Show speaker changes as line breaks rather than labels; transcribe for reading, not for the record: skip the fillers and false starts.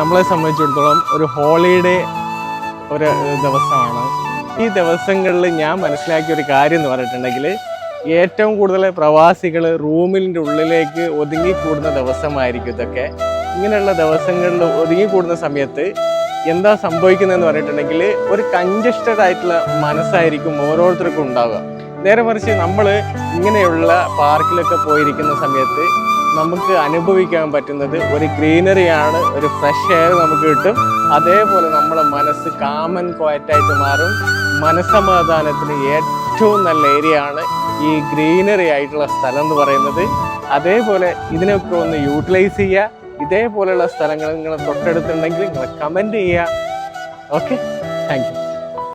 നമ്മളെ സംബന്ധിച്ചിടത്തോളം ഒരു ഹോളിഡേ ഒരു ദിവസമാണ്. ഈ ദിവസങ്ങളിൽ ഞാൻ മനസ്സിലാക്കിയ ഒരു കാര്യം എന്ന് പറഞ്ഞിട്ടുണ്ടെങ്കിൽ ഏറ്റവും കൂടുതൽ പ്രവാസികൾ റൂമിൻ്റെ ഉള്ളിലേക്ക് ഒതുങ്ങിക്കൂടുന്ന ദിവസമായിരിക്കും ഇതൊക്കെ. ഇങ്ങനെയുള്ള ദിവസങ്ങളിൽ ഒതുങ്ങിക്കൂടുന്ന സമയത്ത് എന്താ സംഭവിക്കുന്നതെന്ന് പറഞ്ഞിട്ടുണ്ടെങ്കിൽ ഒരു കൺജസ്റ്റഡ് ആയിട്ടുള്ള മനസ്സായിരിക്കും ഓരോരുത്തർക്കും ഉണ്ടാവുക. നേരെ മറിച്ച് നമ്മൾ ഇങ്ങനെയുള്ള പാർക്കിലൊക്കെ പോയിരിക്കുന്ന സമയത്ത് നമുക്ക് അനുഭവിക്കാൻ പറ്റുന്നത് ഒരു ഗ്രീനറിയാണ്, ഒരു ഫ്രഷ് എയർ നമുക്ക് കിട്ടും. അതേപോലെ നമ്മുടെ മനസ്സ് കാമൻ ക്വയറ്റായിട്ട് മാറും. മനസ്സമാധാനത്തിന് ഏറ്റവും നല്ല ഏരിയ ആണ് ഈ ഗ്രീനറി ആയിട്ടുള്ള സ്ഥലം എന്ന് പറയുന്നത്. അതേപോലെ ഇതിനൊക്കെ ഒന്ന് യൂട്ടിലൈസ് ചെയ്യുക. ഇതേപോലെയുള്ള സ്ഥലങ്ങൾ നിങ്ങൾ തൊട്ടടുത്തുണ്ടെങ്കിൽ നിങ്ങൾ കമൻറ്റ് ചെയ്യുക. Okay, thank you.